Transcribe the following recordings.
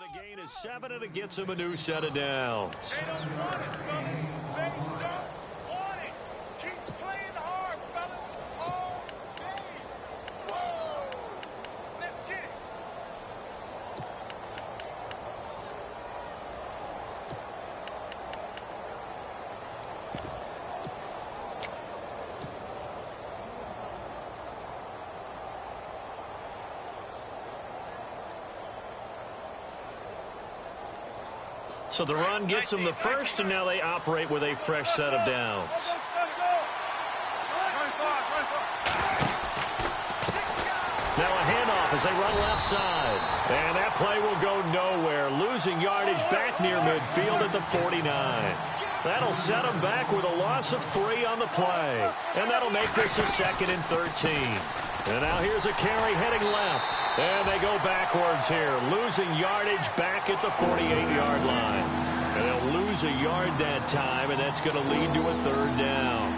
and the gain is 7, and it gets him a new set of downs. They don't want it, fellas. They don't want it. Keep playing hard, fellas, all day. Whoa! Let's get it. So the run gets them the first, and now they operate with a fresh set of downs. Now a handoff as they run left side. And that play will go nowhere, losing yardage back near midfield at the 49. That'll set them back with a loss of 3 on the play. And that'll make this a 2nd and 13. And now here's a carry heading left. And they go backwards here, losing yardage back at the 48-yard line. And they'll lose a yard that time, and that's going to lead to a 3rd down.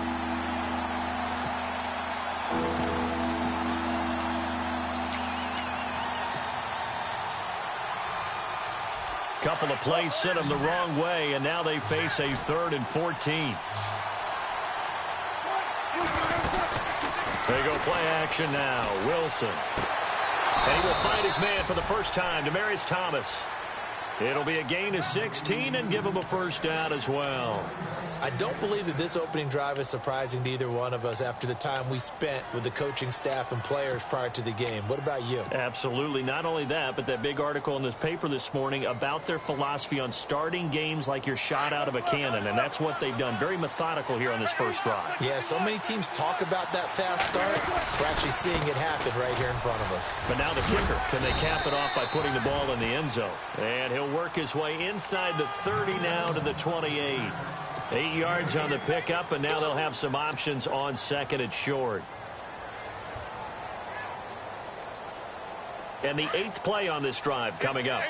Couple of plays sent them the wrong way, and now they face a 3rd and 14. They go play action now. Wilson. And he will find his man for the first time, Demaryius Thomas. It'll be a gain of 16 and give him a 1st down as well. I don't believe that this opening drive is surprising to either one of us after the time we spent with the coaching staff and players prior to the game. What about you? Absolutely. Not only that, but that big article in this paper this morning about their philosophy on starting games like you're shot out of a cannon, and that's what they've done. Very methodical here on this first drive. Yeah, so many teams talk about that fast start. We're actually seeing it happen right here in front of us. But now the kicker. Can they cap it off by putting the ball in the end zone? And he'll work his way inside the 30 now to the 28. 8 yards on the pickup, and now they'll have some options on 2nd and short. And the 8th play on this drive coming up.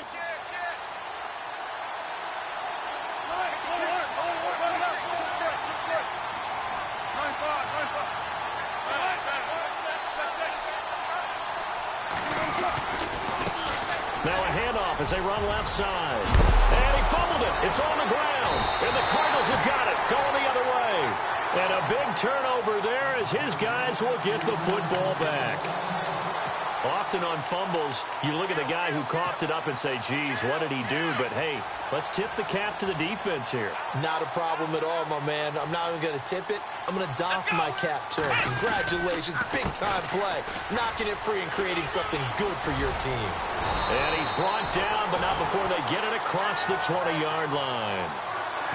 Now a handoff as they run left side. And he fumbled it. It's on the ground. And the Cardinals have got it. Going the other way. And a big turnover there as his guys will get the football back. Often on fumbles, you look at the guy who coughed it up and say, geez, what did he do? But, hey, let's tip the cap to the defense here. Not a problem at all, my man. I'm not even going to tip it. I'm going to doff my cap to him. Congratulations. Big-time play. Knocking it free and creating something good for your team. And he's brought down, but not before they get it across the 20-yard line.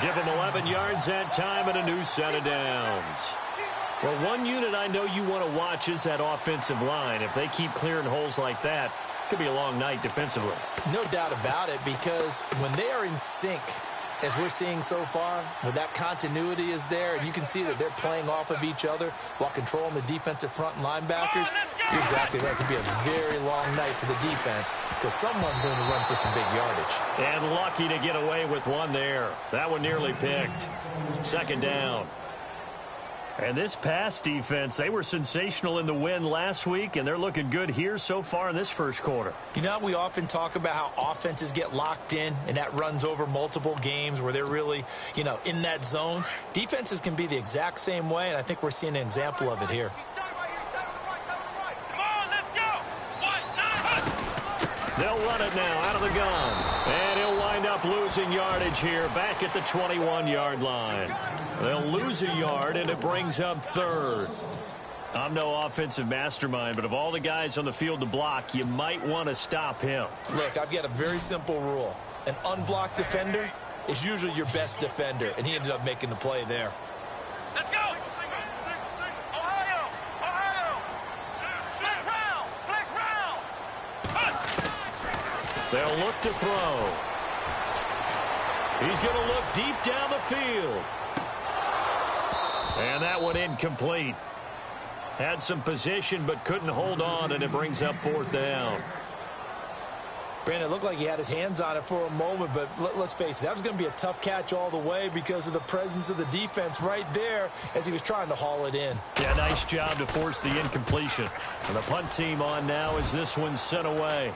Give him 11 yards that time and a new set of downs. Well, one unit I know you want to watch is that offensive line. If they keep clearing holes like that, it could be a long night defensively. No doubt about it, because when they are in sync, as we're seeing so far, when that continuity is there, and you can see that they're playing off of each other while controlling the defensive front and linebackers, you're exactly right. It could be a very long night for the defense because someone's going to run for some big yardage. And lucky to get away with one there. That one nearly picked. 2nd down. And this pass defense, they were sensational in the win last week, and they're looking good here so far in this first quarter. You know, we often talk about how offenses get locked in, and that runs over multiple games where they're really, you know, in that zone. Defenses can be the exact same way, and I think we're seeing an example of it here. They'll run it now out of the gun. And he'll wind up losing yardage here back at the 21-yard line. They'll lose a yard, and it brings up 3rd. I'm no offensive mastermind, but of all the guys on the field to block, you might want to stop him. Look, I've got a very simple rule. An unblocked defender is usually your best defender, and he ended up making the play there. Let's go! Ohio! Flex round! They'll look to throw. He's going to look deep down the field. And that one incomplete. Had some position but couldn't hold on, and it brings up 4th down. Brandon, it looked like he had his hands on it for a moment, but let's face it, that was going to be a tough catch all the way because of the presence of the defense right there as he was trying to haul it in. Yeah, nice job to force the incompletion. And the punt team on now as this one's sent away.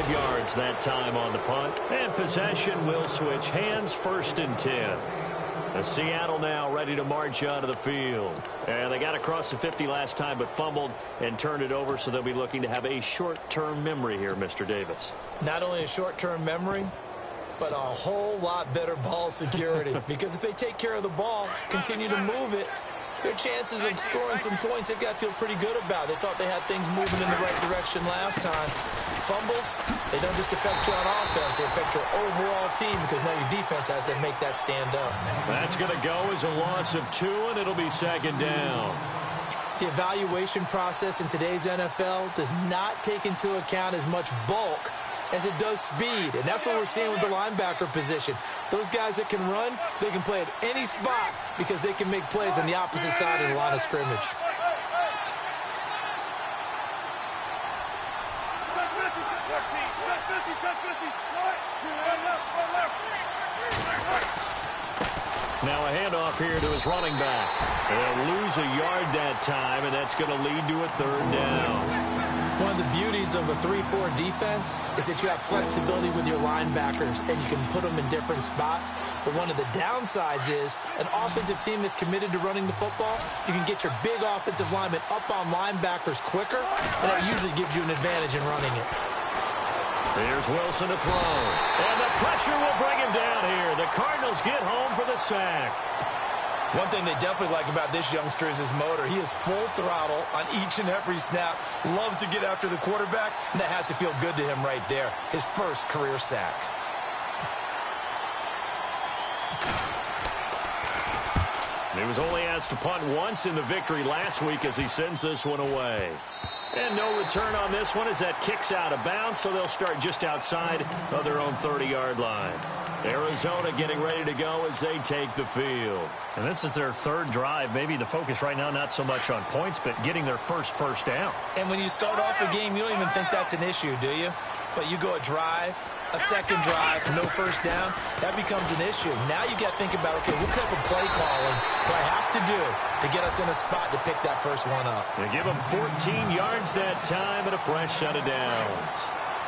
5 yards that time on the punt. And possession will switch hands, 1st and 10. Seattle now ready to march onto the field. And they got across the 50 last time but fumbled and turned it over, so they'll be looking to have a short-term memory here, Mr. Davis. Not only a short-term memory, but a whole lot better ball security. Because if they take care of the ball, continue to move it, their chances of scoring some points, they've got to feel pretty good about. They thought they had things moving in the right direction last time. Fumbles, they don't just affect you on offense, they affect your overall team because now your defense has to make that stand up. That's going to go as a loss of 2, and it'll be 2nd down. The evaluation process in today's NFL does not take into account as much bulk as it does speed, and that's what we're seeing with the linebacker position. Those guys that can run, they can play at any spot because they can make plays on the opposite side of the line of scrimmage. Now a handoff here to his running back. They'll lose a yard that time, and that's going to lead to a 3rd down. One of the beauties of a 3-4 defense is that you have flexibility with your linebackers, and you can put them in different spots. But one of the downsides is an offensive team that's committed to running the football, you can get your big offensive linemen up on linebackers quicker, and that usually gives you an advantage in running it. Here's Wilson to throw. And the pressure will bring him down here. The Cardinals get home for the sack. One thing they definitely like about this youngster is his motor. He is full throttle on each and every snap. Loves to get after the quarterback, and that has to feel good to him right there. His first career sack. He was only asked to punt once in the victory last week as he sends this one away. And no return on this one as that kicks out of bounds, so they'll start just outside of their own 30-yard line. Arizona getting ready to go as they take the field. And this is their 3rd drive. Maybe the focus right now not so much on points, but getting their first down. And when you start off a game, you don't even think that's an issue, do you? But you go a drive, a second drive, no first down, that becomes an issue. Now you got to think about, okay, what type of play calling do I have to do to get us in a spot to pick that first one up? They give him 14 yards that time and a fresh set of downs.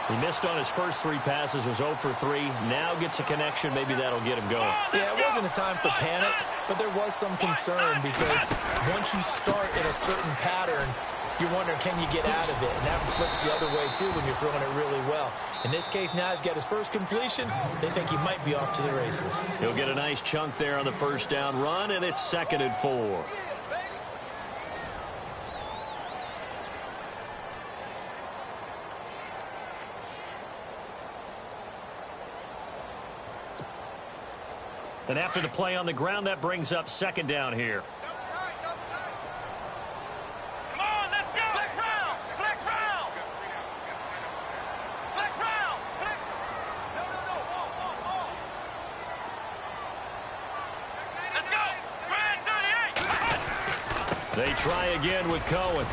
He missed on his first 3 passes, was 0 for 3. Now gets a connection. Maybe that'll get him going. Yeah, it wasn't a time for panic, but there was some concern because once you start in a certain pattern, you're wondering, can you get out of it? And that flips the other way, too, when you're throwing it really well. In this case, now he's got his first completion. They think he might be off to the races. He'll get a nice chunk there on the first down run, and it's 2nd and 4. And after the play on the ground, that brings up 2nd down here. Come on, let's go! Flex round! Flex round! Flex round! Flex! No, ball. Let's go! Grand 38! They try again with Cohen.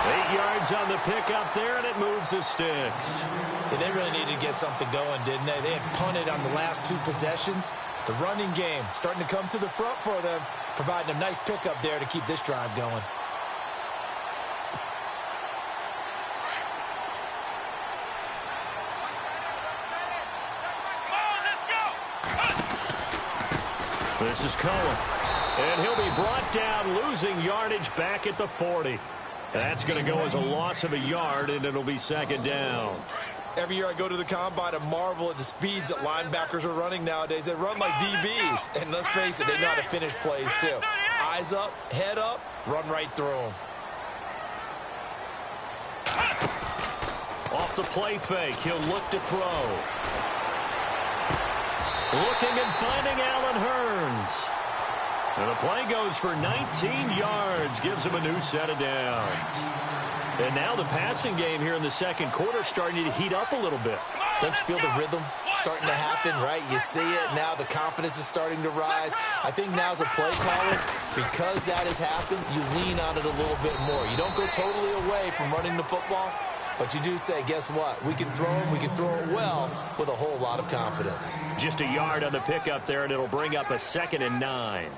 8 yards on the pickup there, and it moves the sticks. Yeah, they really needed to get something going, didn't they? They had punted on the last 2 possessions. The running game starting to come to the front for them, providing a nice pickup there to keep this drive going. This is Cohen. And he'll be brought down, losing yardage back at the 40. That's going to go as a loss of a yard, and it'll be 2nd down. Every year I go to the combine and marvel at the speeds that linebackers are running nowadays. They run like DBs. And let's face it, they know how to finish plays too. Eyes up, head up, run right through them. Off the play fake, he'll look to throw. Looking and finding Allen Hurns. And the play goes for 19 yards, gives him a new set of downs. And now the passing game here in the 2nd quarter starting to heat up a little bit. Don't you feel the rhythm starting to happen, right? You see it. Now the confidence is starting to rise. I think now's a play caller. Because that has happened, you lean on it a little bit more. You don't go totally away from running the football, but you do say, guess what? We can throw it. We can throw it well with a whole lot of confidence. Just a yard on the pickup there, and it'll bring up a 2nd and 9.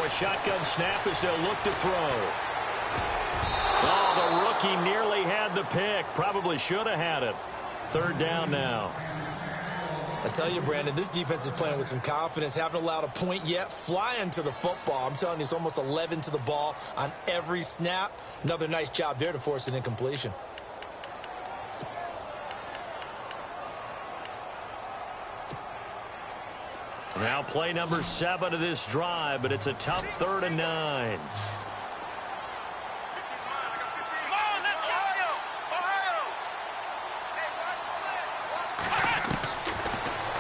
Now a shotgun snap as they'll look to throw. Oh, the rookie nearly had the pick. Probably should have had it. Third down now. I tell you, Brandon, this defense is playing with some confidence. Haven't allowed a point yet. Flying to the football. I'm telling you, it's almost 11 to the ball on every snap. Another nice job there to force an incompletion. Now play number 7 of this drive, but it's a tough 3rd and 9.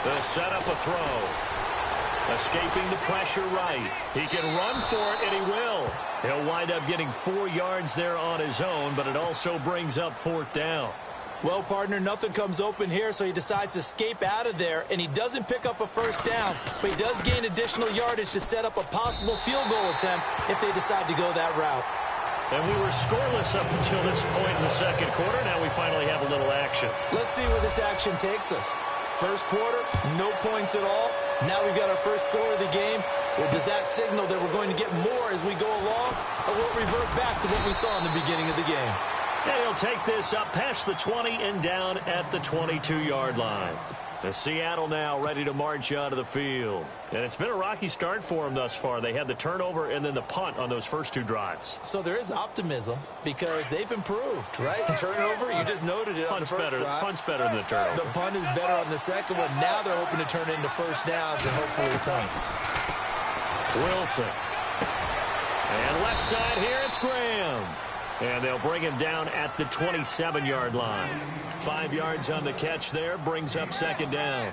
They'll set up a throw. Escaping the pressure right. He can run for it, and he will. He'll wind up getting 4 yards there on his own, but it also brings up 4th down. Well, partner, nothing comes open here, so he decides to escape out of there, and he doesn't pick up a first down, but he does gain additional yardage to set up a possible field goal attempt if they decide to go that route. And we were scoreless up until this point in the second quarter. Now we finally have a little action. Let's see where this action takes us. First quarter, no points at all. Now we've got our first score of the game. Well, does that signal that we're going to get more as we go along, or will it revert back to what we saw in the beginning of the game? And he'll take this up past the 20 and down at the 22-yard line. The Seattle now ready to march out of the field. And it's been a rocky start for them thus far. They had the turnover and then the punt on those first 2 drives. So there is optimism because they've improved, right? Turnover, you just noted it on the first drive. Punt's better than the turnover. The punt is better on the second one. Now they're hoping to turn it into first downs and hopefully points. Wilson. And left side here, it's Graham. And they'll bring him down at the 27-yard line. 5 yards on the catch there, brings up 2nd down.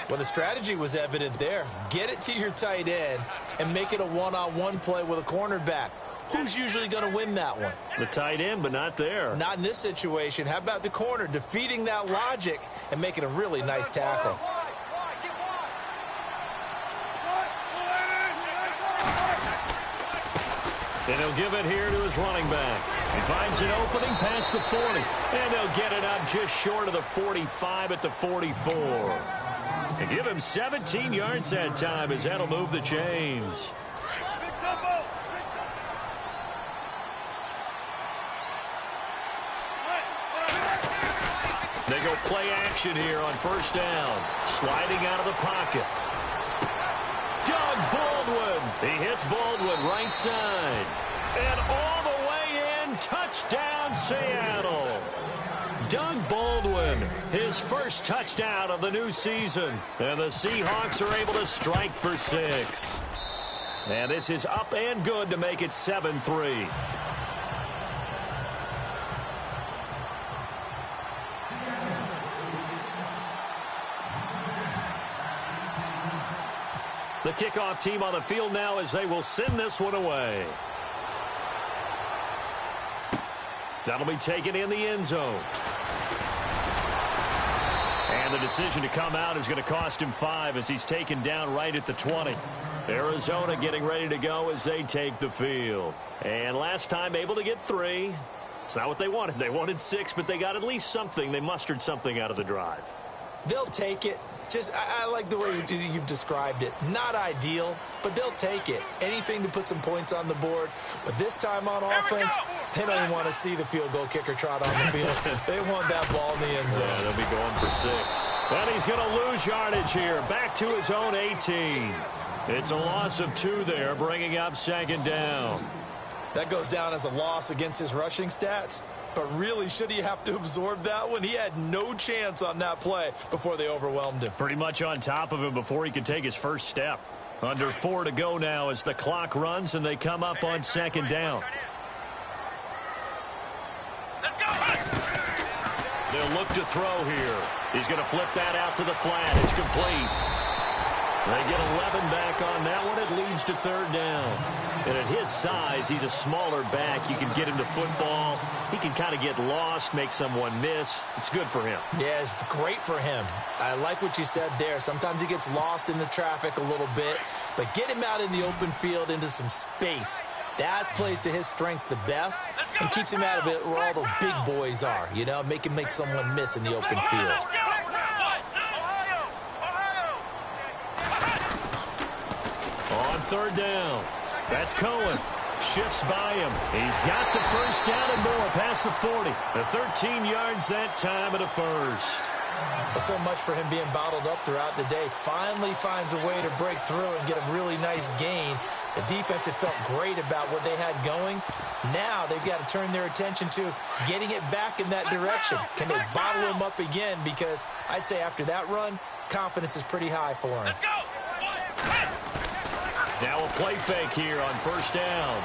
Well, the strategy was evident there. Get it to your tight end and make it a one-on-one play with a cornerback. Who's usually going to win that one? The tight end, but not there. Not in this situation. How about the corner defeating that logic and making a really nice tackle? And he'll give it here to his running back. He finds an opening past the 40. And they'll get it up just short of the 45 at the 44. And give him 17 yards that time as that'll move the chains. They go play action here on first down. Sliding out of the pocket. Doug Baldwin. He hits Baldwin right side. And all the way in. Touchdown, Seattle. Doug Baldwin, his first touchdown of the new season. And the Seahawks are able to strike for 6. And this is up and good to make it 7-3. The kickoff team on the field now as they will send this one away. That'll be taken in the end zone. And the decision to come out is going to cost him 5 as he's taken down right at the 20. Arizona getting ready to go as they take the field. And last time able to get 3. It's not what they wanted. They wanted 6, but they got at least something. They mustered something out of the drive. They'll take it. I like the way you've described it. Not ideal, but they'll take it. Anything to put some points on the board. But this time on offense, they don't even want to see the field goal kicker trot on the field. They want that ball in the end zone. Yeah, they'll be going for 6. And he's going to lose yardage here. Back to his own 18. It's a loss of 2 there, bringing up 2nd down. That goes down as a loss against his rushing stats. But really, should he have to absorb that one? He had no chance on that play before they overwhelmed him. Pretty much on top of him before he could take his first step. Under 4 to go now as the clock runs and they come up on 2nd down. They'll look to throw here. He's going to flip that out to the flat. It's complete. They get 11 back on that one. It leads to 3rd down. And at his size, he's a smaller back. You can get him to football. He can kind of get lost, make someone miss. It's good for him. Yeah, it's great for him. I like what you said there. Sometimes he gets lost in the traffic a little bit. But get him out in the open field into some space. That plays to his strengths the best and keeps him out of it where all the big boys are. You know, make him make someone miss in the open field. On 3rd down. That's Cohen. Shifts by him. He's got the first down and more past the 40. The 13 yards that time of the first. Well, so much for him being bottled up throughout the day. Finally finds a way to break through and get a really nice gain. The defense had felt great about what they had going. Now they've got to turn their attention to getting it back in that direction. Can they bottle him up again? Because I'd say after that run, confidence is pretty high for him. Now a play fake here on first down.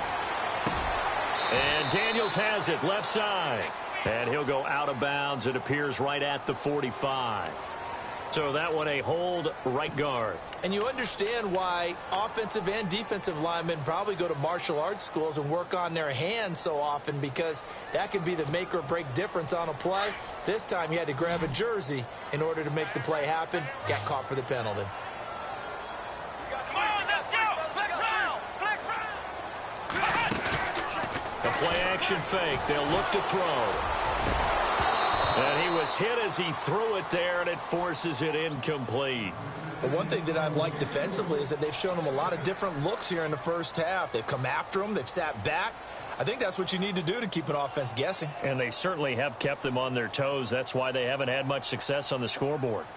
And Daniels has it left side. And he'll go out of bounds. It appears right at the 45. So that one a hold right guard. And you understand why offensive and defensive linemen probably go to martial arts schools and work on their hands so often, because that can be the make or break difference on a play. This time he had to grab a jersey in order to make the play happen. Got caught for the penalty. The play action fake. They'll look to throw. And he was hit as he threw it there, and it forces it incomplete. But one thing that I've liked defensively is that they've shown him a lot of different looks here in the first half. They've come after him. They've sat back. I think that's what you need to do to keep an offense guessing. And they certainly have kept them on their toes. That's why they haven't had much success on the scoreboard.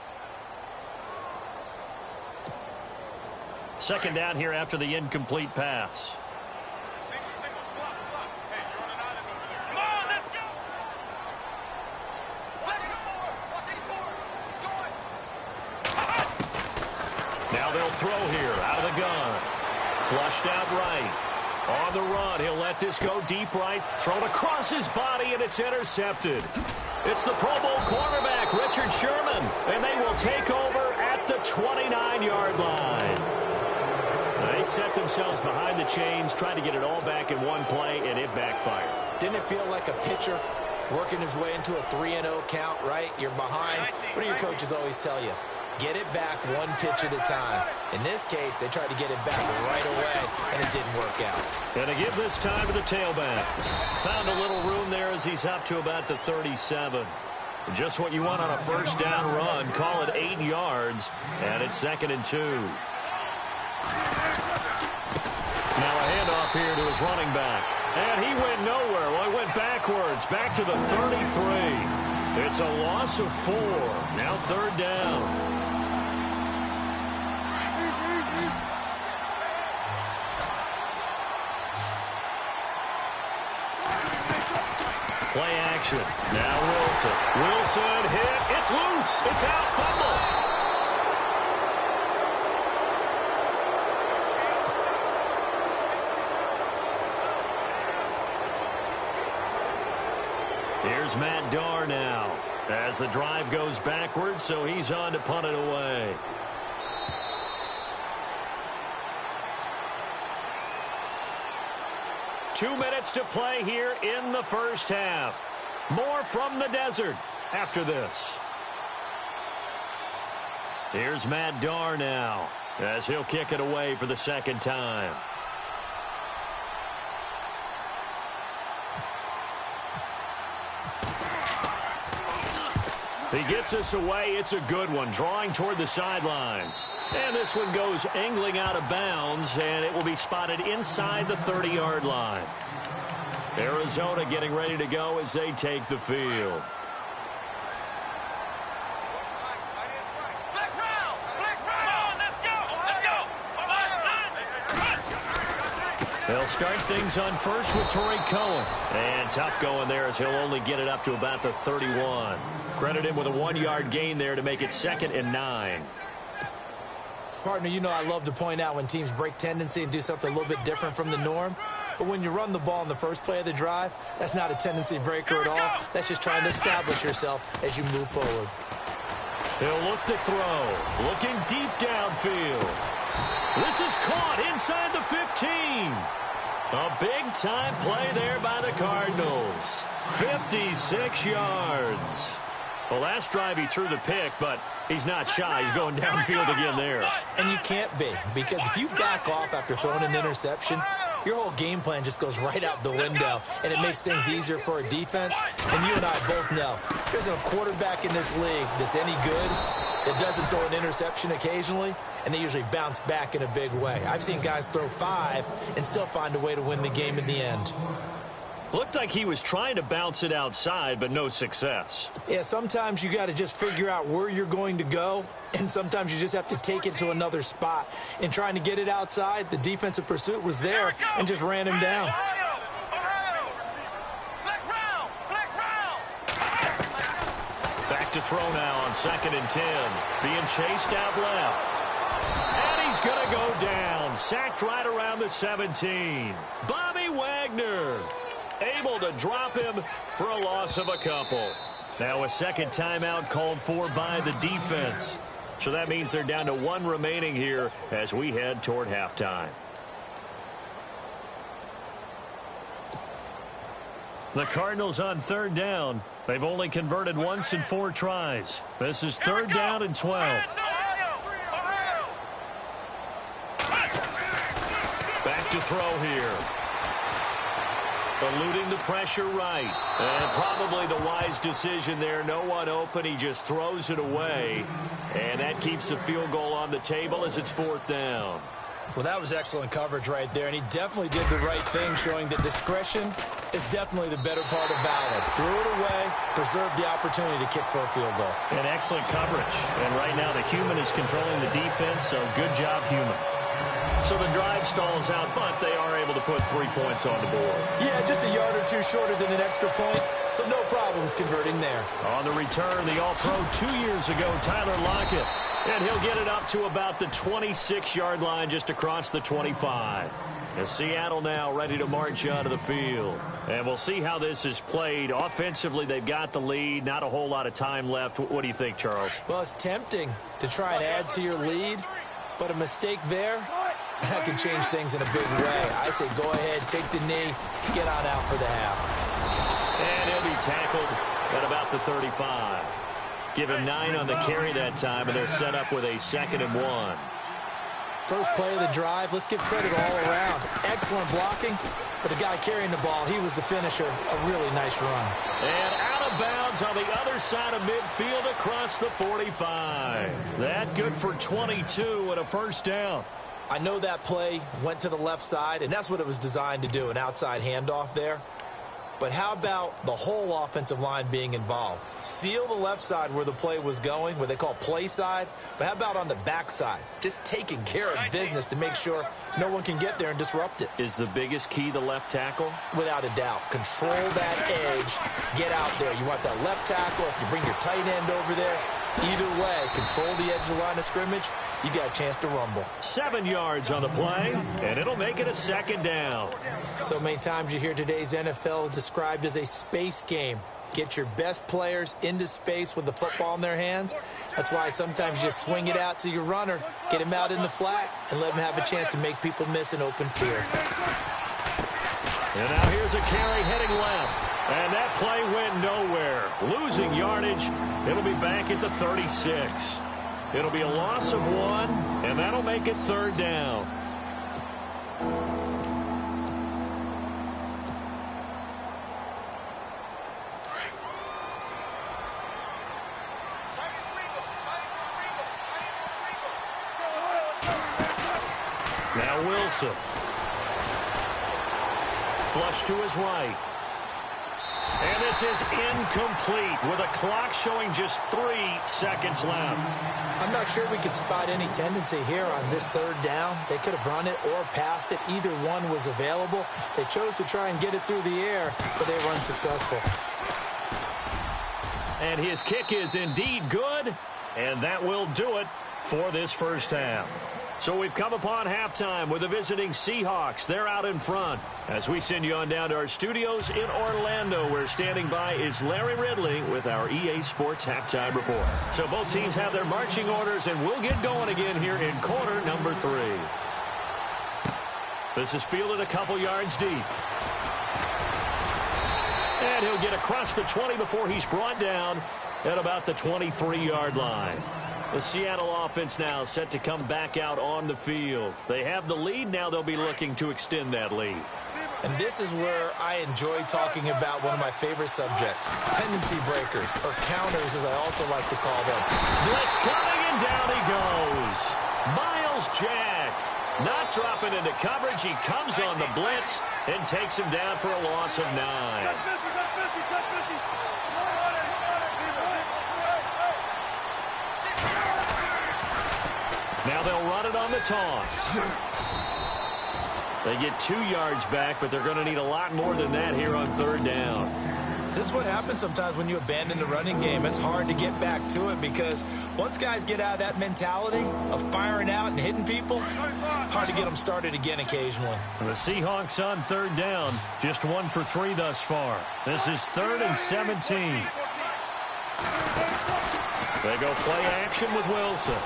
Second down here after the incomplete pass. Now they'll throw here out of the gun. Flushed out right. On the run, he'll let this go deep right. Thrown across his body, and it's intercepted. It's the Pro Bowl quarterback, Richard Sherman, and they will take over at the 29-yard line. They set themselves behind the chains, trying to get it all back in one play, and it backfired. Didn't it feel like a pitcher working his way into a 3-0 count, right? You're behind. What do your coaches always tell you? Get it back one pitch at a time. In this case, they tried to get it back right away, and it didn't work out. And to give this time to the tailback. Found a little room there as he's up to about the 37. Just what you want on a first down run. Call it 8 yards, and it's 2nd and 2. Now a handoff here to his running back. And he went nowhere. Well, he went backwards, back to the 33. It's a loss of 4. Now 3rd down. Play action. Now Wilson. Wilson hit. It's loose. It's out. Fumble. Here's Matt Darr now as the drive goes backwards, so he's on to punt it away. Two minutes to play here in the first half. More from the desert after this. Here's Matt Darr now as he'll kick it away for the 2nd time. He gets us away. It's a good one, drawing toward the sidelines. And this one goes angling out of bounds, and it will be spotted inside the 30-yard line. Arizona getting ready to go as they take the field. They'll start things on first with Torrey Cohen. And tough going there as he'll only get it up to about the 31. Credit him with a 1-yard gain there to make it 2nd and 9. Partner, you know I love to point out when teams break tendency and do something a little bit different from the norm. But when you run the ball in the first play of the drive, that's not a tendency breaker at all. That's just trying to establish yourself as you move forward. He'll look to throw. Looking deep downfield. This is caught inside the 15. A big-time play there by the Cardinals. 56 yards. Well, last drive he threw the pick, but he's not shy. He's going downfield again there. And you can't be, because if you back off after throwing an interception, your whole game plan just goes right out the window, and it makes things easier for a defense. And you and I both know, there's a quarterback in this league that's any good, that doesn't throw an interception occasionally, and they usually bounce back in a big way. I've seen guys throw 5 and still find a way to win the game in the end. Looked like he was trying to bounce it outside, but no success. Yeah, sometimes you got to just figure out where you're going to go, and sometimes you just have to take it to another spot. In trying to get it outside, the defensive pursuit was there and just ran him down. Back to throw now on 2nd and 10. Being chased out left. And he's going to go down. Sacked right around the 17. Bobby Wagner able to drop him for a loss of a couple. Now a second timeout called for by the defense. So that means they're down to 1 remaining here as we head toward halftime. The Cardinals on 3rd down. They've only converted once in 4 tries. This is 3rd down and 12. Back to throw here. Eluding the pressure right. And probably the wise decision there. No one open. He just throws it away. And that keeps the field goal on the table as it's 4th down. Well, that was excellent coverage right there, and he definitely did the right thing, showing that discretion is definitely the better part of valor. Threw it away, preserved the opportunity to kick for a field goal. And excellent coverage. And right now the human is controlling the defense, so good job, human. So the drive stalls out, but they are able to put 3 points on the board. Yeah, just a yard or 2 shorter than an extra point, so no problems converting there. On the return, the All-Pro 2 years ago, Tyler Lockett. And he'll get it up to about the 26-yard line just across the 25. And Seattle now ready to march onto the field. And we'll see how this is played. Offensively, they've got the lead. Not a whole lot of time left. What do you think, Charles? Well, it's tempting to try and add to your lead, but a mistake there, that can change things in a big way. I say go ahead, take the knee, get on out for the half. And he'll be tackled at about the 35. Give him 9 on the carry that time, and they're set up with a 2nd and 1. First play of the drive, let's give credit all around. Excellent blocking, but the guy carrying the ball, he was the finisher. A really nice run. And out of bounds on the other side of midfield across the 45. That good for 22 and a 1st down. I know that play went to the left side, and that's what it was designed to do, an outside handoff there. But how about the whole offensive line being involved? Seal the left side where the play was going, where they call play side. But how about on the back side? Just taking care of business to make sure no one can get there and disrupt it. Is the biggest key the left tackle? Without a doubt. Control that edge. Get out there. You want that left tackle. If you bring your tight end over there, either way, control the edge of the line of scrimmage. You got a chance to rumble. 7 yards on the play, and it'll make it a 2nd down. So many times you hear today's NFL described as a space game. Get your best players into space with the football in their hands. That's why sometimes you just swing it out to your runner, get him out in the flat, and let him have a chance to make people miss an open field. And now here's a carry heading left. And that play went nowhere. Losing yardage. It'll be back at the 36. It'll be a loss of 1, and that'll make it 3rd down. Now Wilson. Flush to his right. And this is incomplete with a clock showing just 3 seconds left. I'm not sure we could spot any tendency here on this 3rd down. They could have run it or passed it. Either one was available. They chose to try and get it through the air, but they were unsuccessful. And his kick is indeed good, and that will do it for this first half. So we've come upon halftime with the visiting Seahawks. They're out in front. As we send you on down to our studios in Orlando, where standing by is Larry Ridley with our EA Sports Halftime Report. So both teams have their marching orders, and we'll get going again here in quarter number 3. This is fielded a couple yards deep. And he'll get across the 20 before he's brought down at about the 23-yard line. The Seattle offense now set to come back out on the field. They have the lead. Now they'll be looking to extend that lead. And this is where I enjoy talking about one of my favorite subjects, tendency breakers, or counters as I also like to call them. Blitz coming, And down he goes. Miles Jack. Not dropping into coverage. He comes on the blitz and takes him down for a loss of 9. Now they'll run it on the toss. They get 2 yards back, but they're going to need a lot more than that here on 3rd down. This is what happens sometimes when you abandon the running game. It's hard to get back to it because once guys get out of that mentality of firing out and hitting people, hard to get them started again occasionally. The Seahawks on 3rd down, just 1 for 3 thus far. This is 3rd and 17. They go play action with Wilson.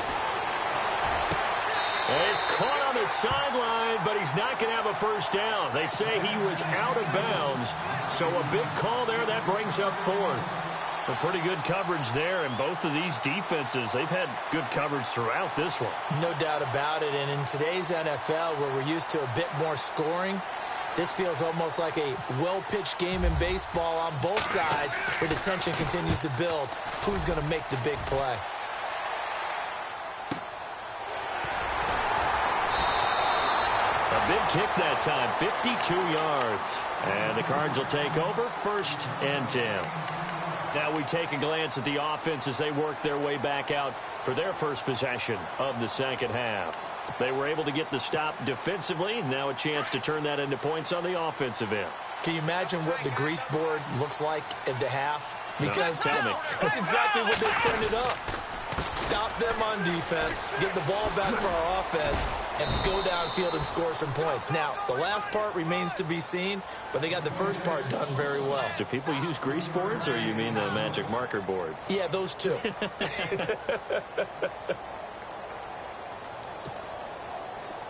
He's caught on the sideline, but he's not going to have a first down. They say he was out of bounds, so a big call there. That brings up 4th. A pretty good coverage there, and both of these defenses, they've had good coverage throughout this one. No doubt about it, and in today's NFL, where we're used to a bit more scoring, this feels almost like a well-pitched game in baseball on both sides, where the tension continues to build. Who's going to make the big play? A big kick that time, 52 yards. And the Cards will take over, 1st and 10. Now we take a glance at the offense as they work their way back out for their first possession of the 2nd half. They were able to get the stop defensively. Now a chance to turn that into points on the offensive end. Can you imagine what the grease board looks like at the half? Because tell me. That's exactly what they printed up. Stop them on defense, get the ball back for our offense, and go downfield and score some points. Now, the last part remains to be seen, but they got the first part done very well. Do people use grease boards, or you mean the magic marker boards? Yeah, those two.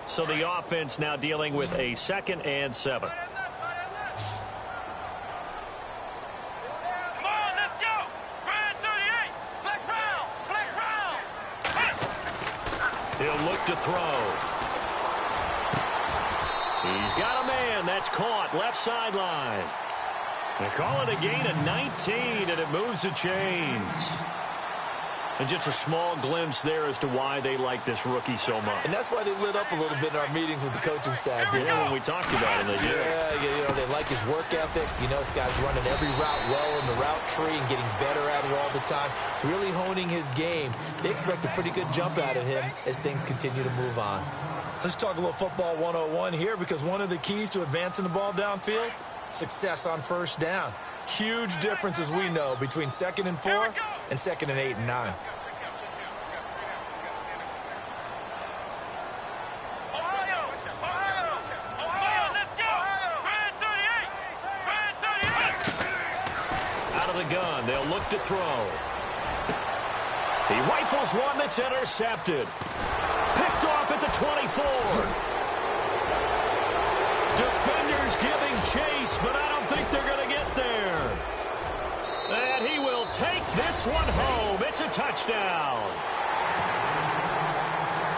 So the offense now dealing with a 2nd and 7. He'll look to throw. He's got a man. That's caught. Left sideline. They call it a gain of 19, and it moves the chains. And just a small glimpse there as to why they like this rookie so much. And that's why they lit up a little bit in our meetings with the coaching staff. Yeah, when we talked about him, they did. Yeah, they like his work ethic. You know, this guy's running every route well in the route tree and getting better at it all the time, really honing his game. They expect a pretty good jump out of him as things continue to move on. Let's talk a little football 101 here, because one of the keys to advancing the ball downfield, success on 1st down. Huge difference, as we know, between 2nd and 4 and 2nd and 8 and 9. Gun. They'll look to throw. He rifles one that's intercepted. Picked off at the 24. Defenders giving chase, but I don't think they're going to get there. And he will take this one home. It's a touchdown.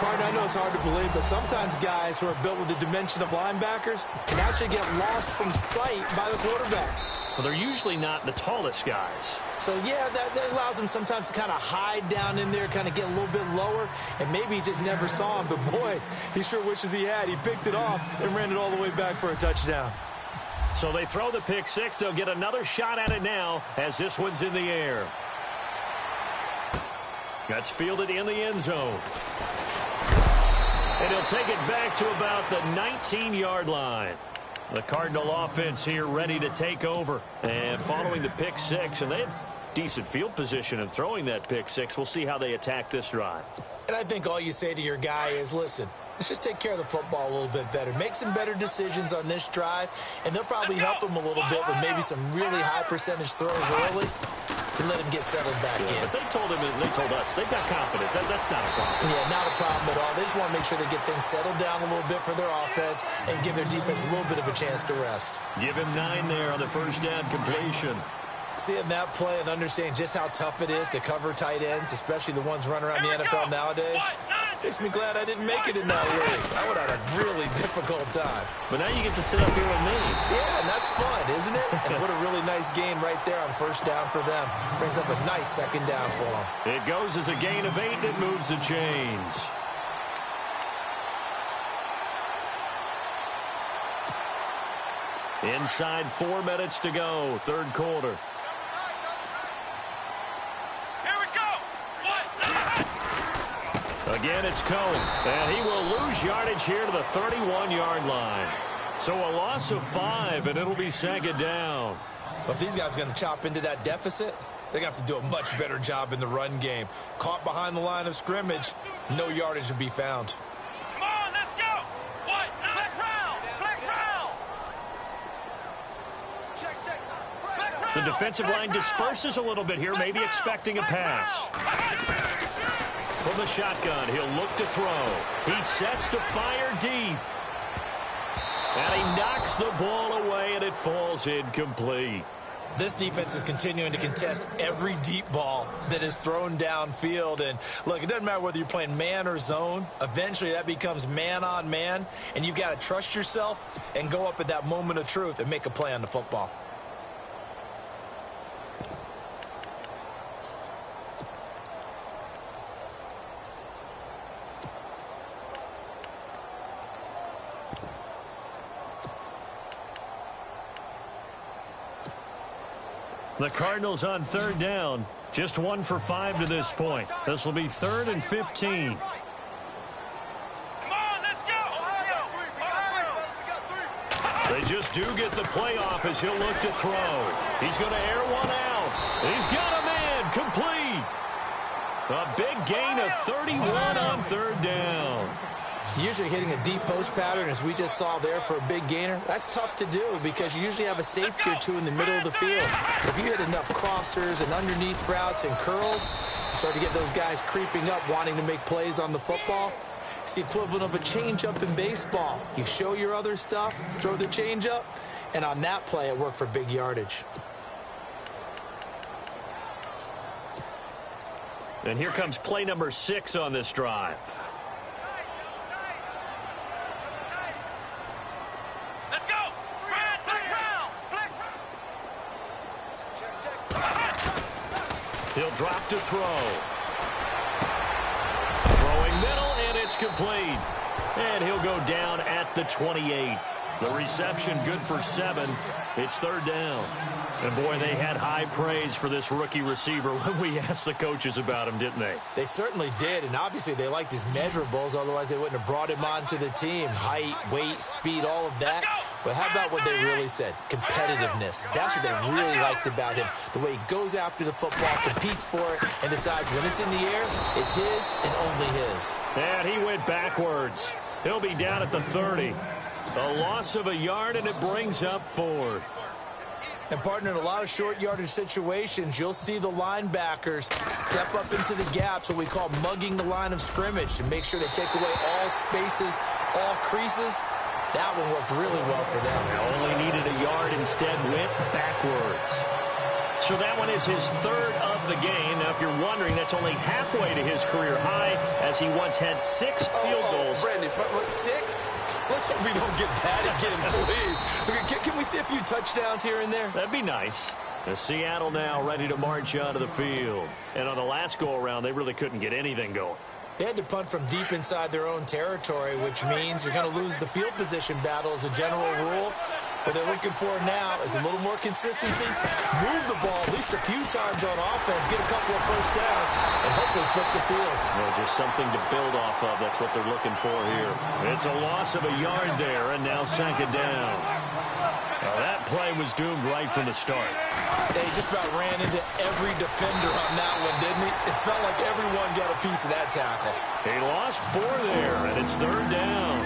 Partner, I know it's hard to believe, but sometimes guys who are built with the dimension of linebackers can actually get lost from sight by the quarterback. Well, they're usually not the tallest guys. So, yeah, that allows him sometimes to kind of hide down in there, kind of get a little bit lower, and maybe he just never saw him. But, boy, he sure wishes he had. He picked it off and ran it all the way back for a touchdown. So they throw the pick 6. They'll get another shot at it now as this one's in the air. That's fielded in the end zone. And he'll take it back to about the 19-yard line. The Cardinal offense here ready to take over. And following the pick 6, and they had decent field position in throwing that pick 6. We'll see how they attack this drive. And I think all you say to your guy is, listen, let's just take care of the football a little bit better. Make some better decisions on this drive, and they'll probably help him a little bit with maybe some really high percentage throws early to let him get settled back in. But they told him, and they told us, they've got confidence. That's not a problem. Yeah, not a problem at all. They just want to make sure they get things settled down a little bit for their offense and give their defense a little bit of a chance to rest. Give him 9 there on the first down completion. Seeing that play and understanding just how tough it is to cover tight ends, especially the ones running around the NFL nowadays, Makes me glad I didn't make it in that league. I would have had a really difficult time. But now you get to sit up here with me. Yeah, and that's fun, isn't it? And what a really nice gain right there on first down for them. Brings up a nice second down for them. It goes as a gain of 8, and it moves the chains. Inside 4 minutes to go, third quarter. Again, it's Cohen, and he will lose yardage here to the 31-yard line. So a loss of 5, and it'll be second down. But if these guys are going to chop into that deficit, they're going to have to do a much better job in the run game. Caught behind the line of scrimmage, no yardage to be found. Come on, let's go. What? Flex round. Flex round. Check. Flex round. The defensive line disperses a little bit here, maybe expecting a pass. From the shotgun, he'll look to throw. He sets to fire deep. And he knocks the ball away, and it falls incomplete. This defense is continuing to contest every deep ball that is thrown downfield. And, look, it doesn't matter whether you're playing man or zone. Eventually, that becomes man-on-man, and you've got to trust yourself and go up at that moment of truth and make a play on the football. The Cardinals on third down. Just 1 for 5 to this point. This will be 3rd and 15. Come on, let's go. They just do get the play off as he'll look to throw. He's going to air one out. He's got a man complete. A big gain of 31 on third down. Usually hitting a deep post pattern, as we just saw there for a big gainer, that's tough to do because you usually have a safety or two in the middle of the field. If you hit enough crossers and underneath routes and curls, you start to get those guys creeping up, wanting to make plays on the football. It's the equivalent of a changeup in baseball. You show your other stuff, throw the changeup, and on that play, it worked for big yardage. And here comes play number 6 on this drive. He'll drop to throw. Throwing middle, and it's complete. And he'll go down at the 28. The reception good for 7. It's third down. And, boy, they had high praise for this rookie receiver when we asked the coaches about him, didn't they? They certainly did, and obviously they liked his measurables. Otherwise, they wouldn't have brought him onto the team. Height, weight, speed, all of that. But how about what they really said? Competitiveness. That's what they really liked about him. The way he goes after the football, competes for it, and decides when it's in the air, it's his and only his. And he went backwards. He'll be down at the 30. A loss of a yard, and it brings up 4th. And, partner, in a lot of short yardage situations, you'll see the linebackers step up into the gaps, what we call mugging the line of scrimmage, to make sure they take away all spaces, all creases. That one worked really well for them. They only needed a yard, instead went backwards. So that one is his 3rd of the game. Now, if you're wondering, that's only halfway to his career high, as he once had 6 field goals. Brandon, but 6? Let's hope we don't get that again, please. Can we see a few touchdowns here and there? That'd be nice. As Seattle now ready to march onto the field. And on the last go-around, they really couldn't get anything going. They had to punt from deep inside their own territory, which means you're going to lose the field position battle as a general rule. What they're looking for now is a little more consistency, move the ball at least a few times on offense, get a couple of first downs, and hopefully flip the field. Well, just something to build off of. That's what they're looking for here. It's a loss of a yard there, and now second down. Now, that play was doomed right from the start. They just about ran into every defender on that one, didn't he? It felt like everyone got a piece of that tackle. He lost 4 there, and it's third down.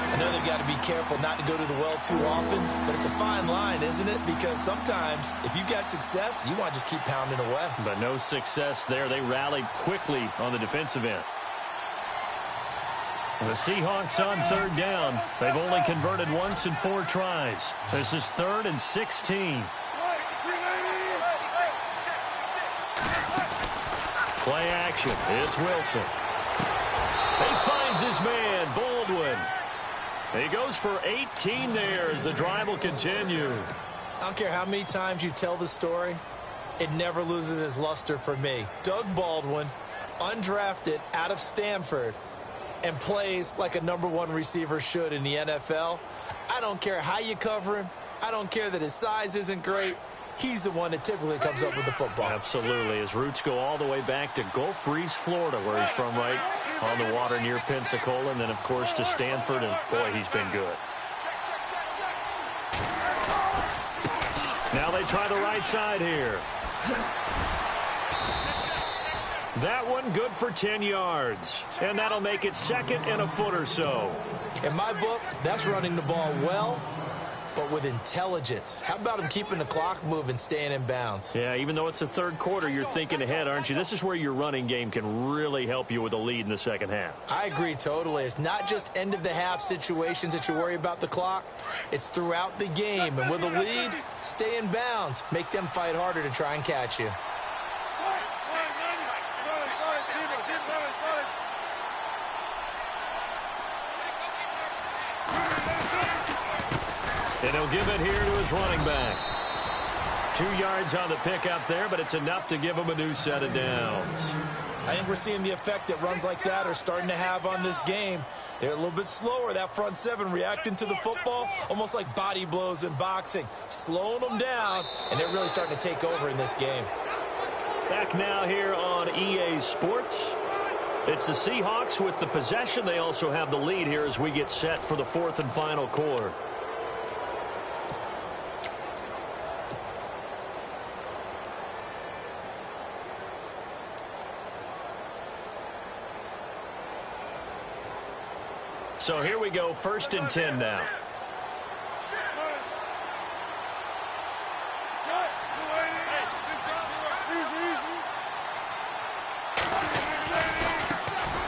I know they've got to be careful not to go to the well too often, but it's a fine line, isn't it? Because sometimes, if you've got success, you want to just keep pounding away. But no success there. They rallied quickly on the defensive end. The Seahawks on third down. They've only converted once in 4 tries. This is 3rd and 16. Play action. It's Wilson. He finds his man, Baldwin. He goes for 18 there as the drive will continue. I don't care how many times you tell the story, it never loses its luster for me. Doug Baldwin, undrafted out of Stanford, and plays like a #1 receiver should in the NFL. I don't care how you cover him. I don't care that his size isn't great. He's the one that typically comes up with the football. Absolutely. His roots go all the way back to Gulf Breeze, Florida, where he's from, right on the water near Pensacola, and then, of course, to Stanford, and, boy, he's been good. Now they try the right side here. That one good for 10 yards, and that'll make it 2nd and a foot or so. In my book, that's running the ball well, but with intelligence. How about him keeping the clock moving, staying in bounds? Yeah, even though it's the third quarter, you're thinking ahead, aren't you? This is where your running game can really help you with a lead in the second half. I agree totally. It's not just end-of-the-half situations that you worry about the clock. It's throughout the game. And with a lead, stay in bounds. Make them fight harder to try and catch you. And he'll give it here to his running back. 2 yards on the pickup there, but it's enough to give him a new set of downs. I think we're seeing the effect that runs like that are starting to have on this game. They're a little bit slower, that front seven, reacting to the football, almost like body blows in boxing, slowing them down, and they're really starting to take over in this game. Back now here on EA Sports. It's the Seahawks with the possession. They also have the lead here as we get set for the 4th and final quarter. So here we go, 1st and 10 now.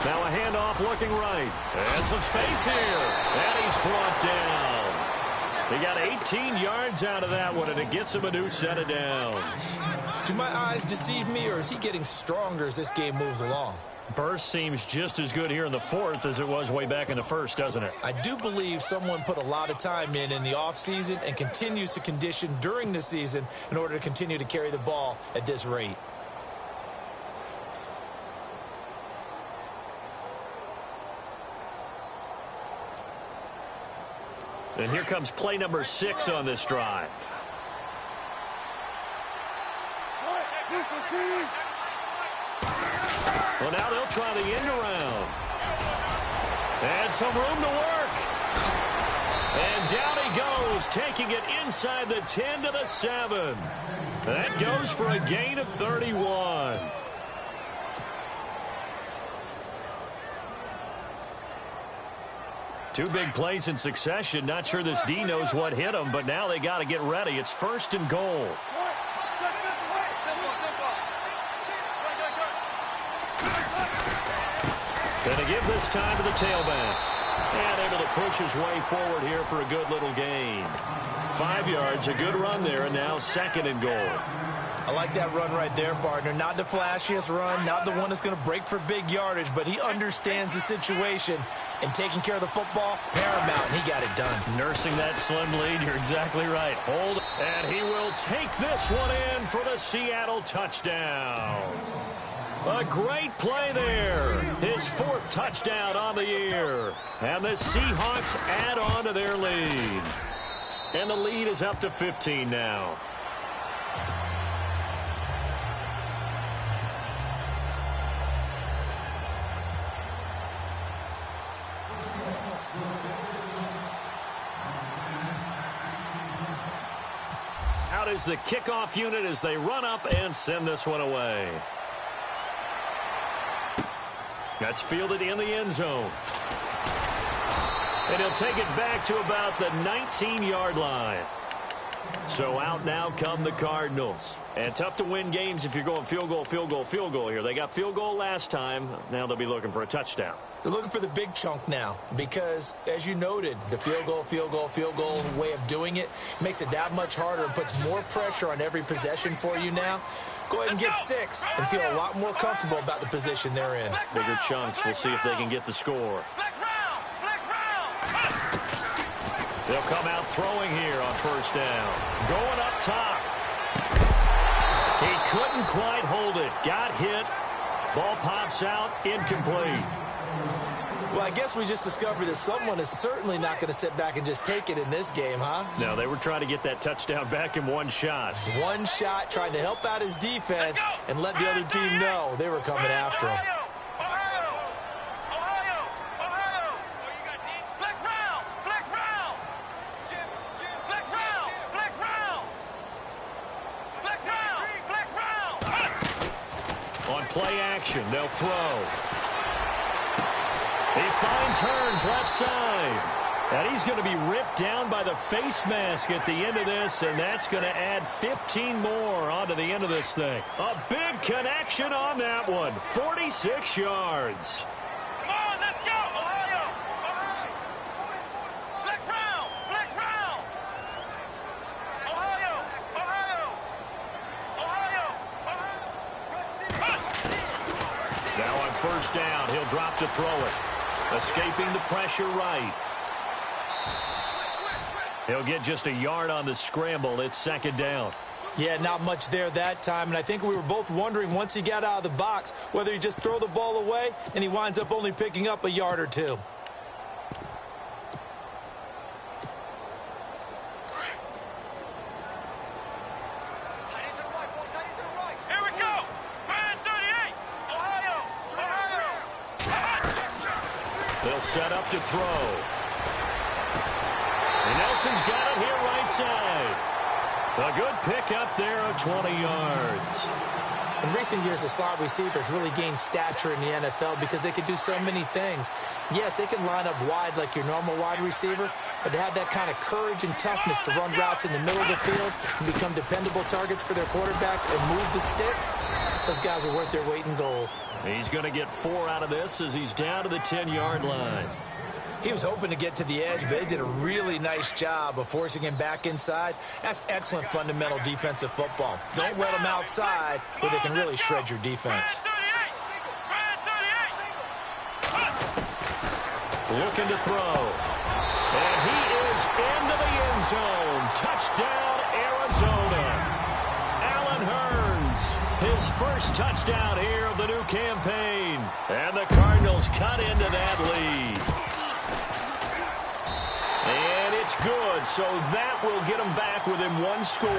Now a handoff looking right. And some space here. And he's brought down. He got 18 yards out of that one, and it gets him a new set of downs. Do my eyes deceive me, or is he getting stronger as this game moves along? Burst seems just as good here in the 4th as it was way back in the 1st, doesn't it? I do believe someone put a lot of time in the offseason and continues to condition during the season in order to continue to carry the ball at this rate. And here comes play number 6 on this drive. Well, now they'll try the end around. And some room to work. And down he goes, taking it inside the 10 to the 7. That goes for a gain of 31. Two big plays in succession. Not sure this D knows what hit him, but now they got to get ready. It's 1st and goal. Going to give this time to the tailback. And able to push his way forward here for a good little gain. 5 yards, a good run there, and now 2nd and goal. I like that run right there, partner. Not the flashiest run, not the one that's going to break for big yardage, but he understands the situation, and taking care of the football, paramount, and he got it done. Nursing that slim lead, you're exactly right. Hold, and he will take this one in for the Seattle touchdown. A great play there. His 4th touchdown on the year. And the Seahawks add on to their lead. And the lead is up to 15 now. Out is the kickoff unit as they run up and send this one away. That's fielded in the end zone. And he'll take it back to about the 19-yard line. So out now come the Cardinals. And tough to win games if you're going field goal, field goal, field goal here. They got field goal last time. Now they'll be looking for a touchdown. They're looking for the big chunk now because, as you noted, the field goal, field goal, field goal way of doing it makes it that much harder and puts more pressure on every possession for you now. Go ahead and get 6 and feel a lot more comfortable about the position they're in. Bigger chunks. We'll see if they can get the score. They'll come out throwing here on first down. Going up top. He couldn't quite hold it. Got hit. Ball pops out. Incomplete. Well, I guess we just discovered that someone is certainly not going to sit back and just take it in this game, huh? No, they were trying to get that touchdown back in one shot. One shot, trying to help out his defense and let the other team know they were coming after him. Play action. They'll throw. He finds Hearns left side. And he's going to be ripped down by the face mask at the end of this, and that's going to add 15 more onto the end of this thing. A big connection on that one. 46 yards. Come on, let's go, Ohio! Flex round! Flex round! Ohio! Now on first down, he'll drop to throw it. Escaping the pressure right. He'll get just a yard on the scramble. It's second down. Yeah, not much there that time, and I think we were both wondering once he got out of the box whether he just throw the ball away and he winds up only picking up a yard or two. They'll set up to throw. And Nelson's got it here right side. A good pick up there of 20 yards. In recent years, the slot receivers really gained stature in the NFL because they could do so many things. Yes, they can line up wide like your normal wide receiver, but to have that kind of courage and toughness to run routes in the middle of the field and become dependable targets for their quarterbacks and move the sticks, those guys are worth their weight in gold. He's going to get 4 out of this as he's down to the 10-yard line. He was hoping to get to the edge, but they did a really nice job of forcing him back inside. That's excellent fundamental defensive football. Don't let him outside where they can really shred your defense. Looking to throw. And he is into the end zone. Touchdown, Arizona. Allen Hearns, his first touchdown here of the new campaign. And the Cardinals cut into that lead. And it's good, so that will get them back within 1 score.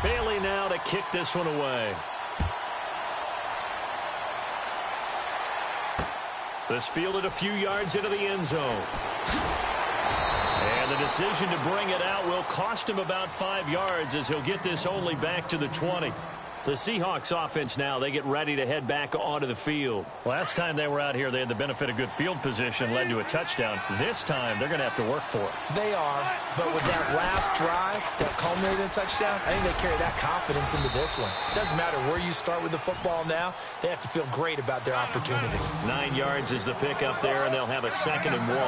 Bailey now to kick this one away. This fielded a few yards into the end zone. And the decision to bring it out will cost him about 5 yards as he'll get this only back to the 20. The Seahawks offense now, they get ready to head back onto the field. Last time they were out here, they had the benefit of good field position, led to a touchdown. This time, they're going to have to work for it. They are, but with that last drive that culminated in a touchdown, I think they carry that confidence into this one. Doesn't matter where you start with the football now, they have to feel great about their opportunity. 9 yards is the pick up there, and they'll have a 2nd and 1.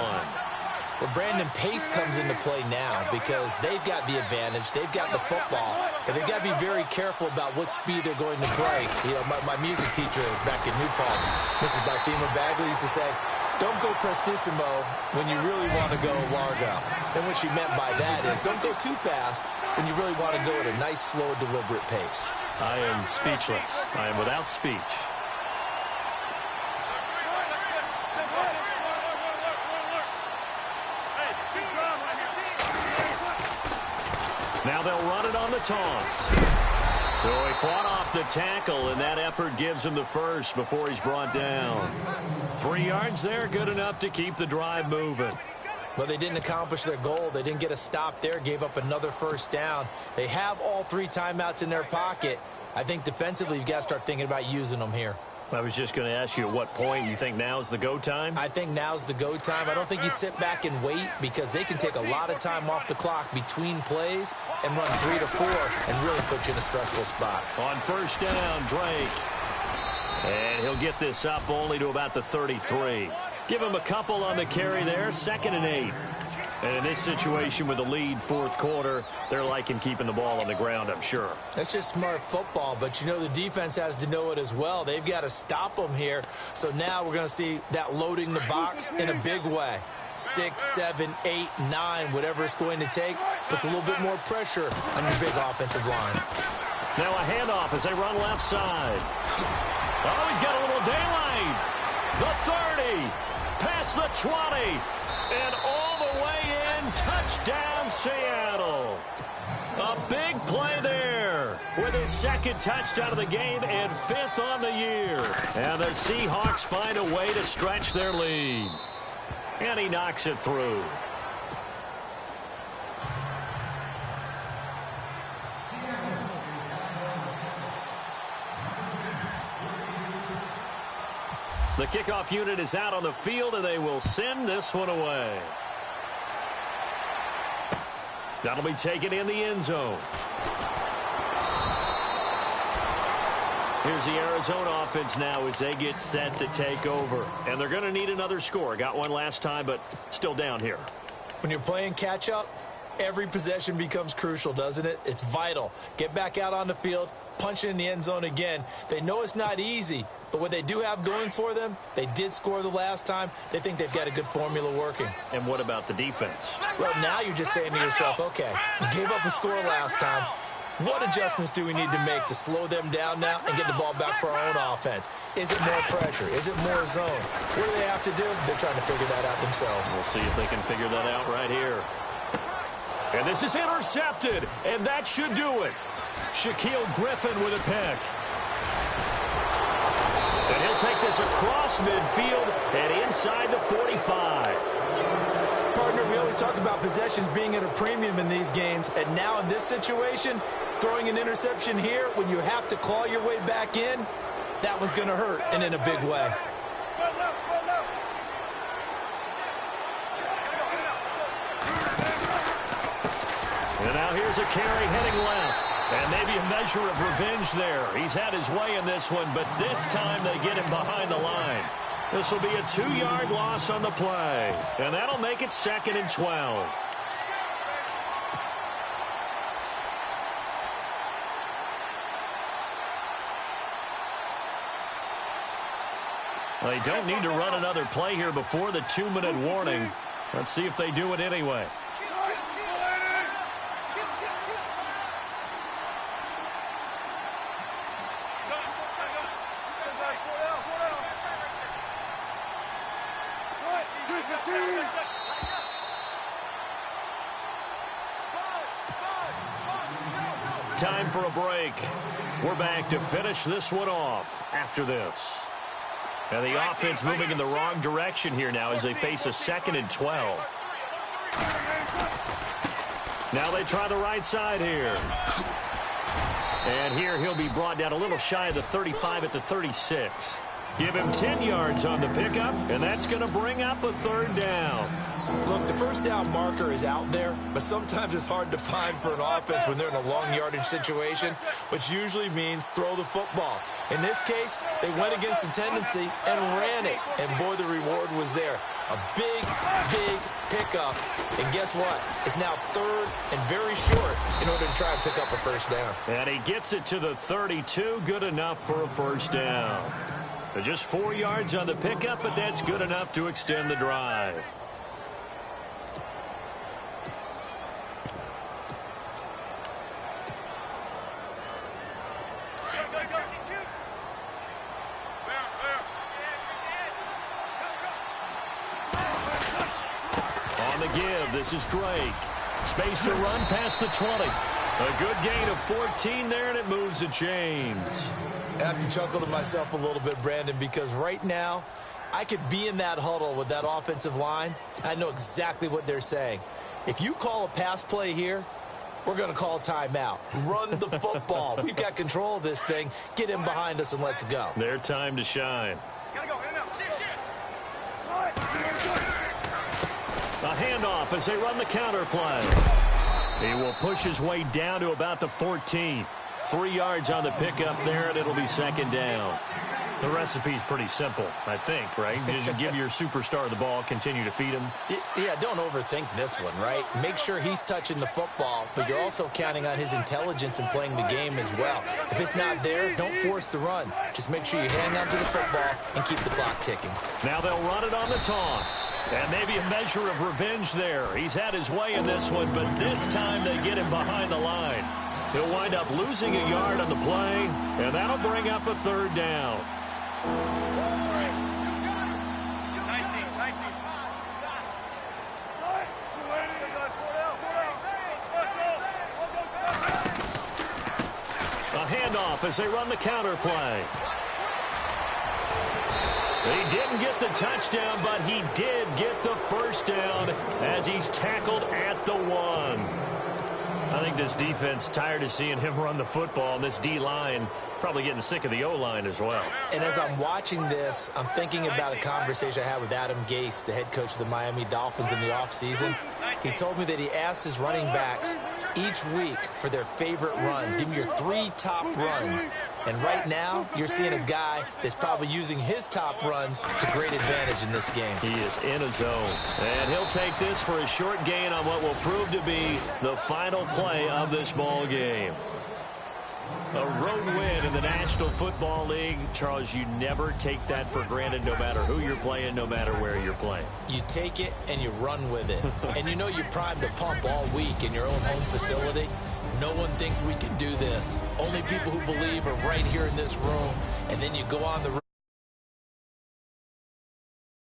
Well, Brandon, pace comes into play now because they've got the advantage. They've got the football, but they've got to be very careful about what speed they're going to play. You know, my music teacher back in New Paltz, Mrs. Bifema Bagley, used to say, don't go prestissimo when you really want to go largo. And what she meant by that is don't go too fast when you really want to go at a nice, slow, deliberate pace. I am speechless. I am without speech. Now they'll run it on the toss. So he fought off the tackle, and that effort gives him the first before he's brought down. 3 yards there, good enough to keep the drive moving. But they didn't accomplish their goal. They didn't get a stop there, gave up another first down. They have all 3 timeouts in their pocket. I think defensively you've got to start thinking about using them here. I was just going to ask you at what point you think now's the go time? I think now's the go time. I don't think you sit back and wait because they can take a lot of time off the clock between plays and run 3 to 4 and really put you in a stressful spot. On first down, Drake. And he'll get this up only to about the 33. Give him a couple on the carry there, 2nd and 8. And in this situation with the lead 4th quarter, they're liking keeping the ball on the ground, I'm sure. That's just smart football, but you know the defense has to know it as well. They've got to stop them here. So now we're going to see that loading the box in a big way. 6, 7, 8, 9, whatever it's going to take, puts a little bit more pressure on your big offensive line. Now a handoff as they run left side. Oh, he's got a little daylight. The 30, past the 20, and all the way in, touchdown Seattle. A big play there with his 2nd touchdown of the game and 5th on the year. And the Seahawks find a way to stretch their lead. And he knocks it through. The kickoff unit is out on the field, and they will send this one away. That'll be taken in the end zone. Here's the Arizona offense now as they get set to take over. And they're going to need another score. Got one last time, but still down here. When you're playing catch-up, every possession becomes crucial, doesn't it? It's vital. Get back out on the field, punch it in the end zone again. They know it's not easy, but what they do have going for them, they did score the last time. They think they've got a good formula working. And what about the defense? Well, now you're just saying to yourself, okay, we gave up a score last time. What adjustments do we need to make to slow them down now and get the ball back for our own offense? Is it more pressure? Is it more zone? What do they have to do? They're trying to figure that out themselves. We'll see if they can figure that out right here. And this is intercepted, and that should do it. Shaquille Griffin with a pick. And he'll take this across midfield and inside the 45. Partner, we always talk about possessions being at a premium in these games, and now in this situation, throwing an interception here when you have to claw your way back in, that one's going to hurt, and in a big way. And now here's a carry heading left. And maybe a measure of revenge there. He's had his way in this one, but this time they get him behind the line. This will be a 2-yard loss on the play. And that'll make it 2nd and 12. They don't need to run another play here before the 2-minute warning. Let's see if they do it anyway. Time for a break. We're back to finish this one off after this. And the offense moving in the wrong direction here now as they face a 2nd and 12. Now they try the right side here. And here he'll be brought down a little shy of the 35 at the 36. Give him 10 yards on the pickup, and that's going to bring up a 3rd down. Look, the first down marker is out there, but sometimes it's hard to find for an offense when they're in a long yardage situation, which usually means throw the football. In this case, they went against the tendency and ran it, and boy, the reward was there. A big, big pickup, and guess what? It's now 3rd and very short in order to try and pick up a first down. And he gets it to the 32, good enough for a first down. Just 4 yards on the pickup, but that's good enough to extend the drive. On the give, this is Drake. Space to run past the 20. A good gain of 14 there, and it moves the chains. I have to chuckle to myself a little bit, Brandon, because right now, I could be in that huddle with that offensive line. I know exactly what they're saying. If you call a pass play here, we're going to call a timeout. Run the football. We've got control of this thing. Get him behind us and let's go. Their time to shine. Gotta go, in and out. Shit. A handoff as they run the counter play. He will push his way down to about the 14. 3 yards on the pickup there, and it'll be second down. The recipe's pretty simple, I think, right? Just give your superstar the ball, continue to feed him. Yeah, don't overthink this one, right? Make sure he's touching the football, but you're also counting on his intelligence in playing the game as well. If it's not there, don't force the run. Just make sure you hang on to the football and keep the clock ticking. Now they'll run it on the toss. And maybe a measure of revenge there. He's had his way in this one, but this time they get him behind the line. He'll wind up losing a yard on the play, and that'll bring up a third down. 19. A handoff as they run the counter play. He didn't get the touchdown, but he did get the first down as he's tackled at the 1. I think this defense tired of seeing him run the football, and this D-line probably getting sick of the O-line as well. And as I'm watching this, I'm thinking about a conversation I had with Adam Gase, the head coach of the Miami Dolphins in the offseason. He told me that he asked his running backs each week for their favorite runs. Give me your 3 top runs. And right now, you're seeing a guy that's probably using his top runs to great advantage in this game. He is in a zone. And he'll take this for a short gain on what will prove to be the final play of this ball game. A road win in the National Football League. Charles, you never take that for granted no matter who you're playing, no matter where you're playing. You take it and you run with it. And you know you primed the pump all week in your own home facility. No one thinks we can do this. Only people who believe are right here in this room. And then you go on the road.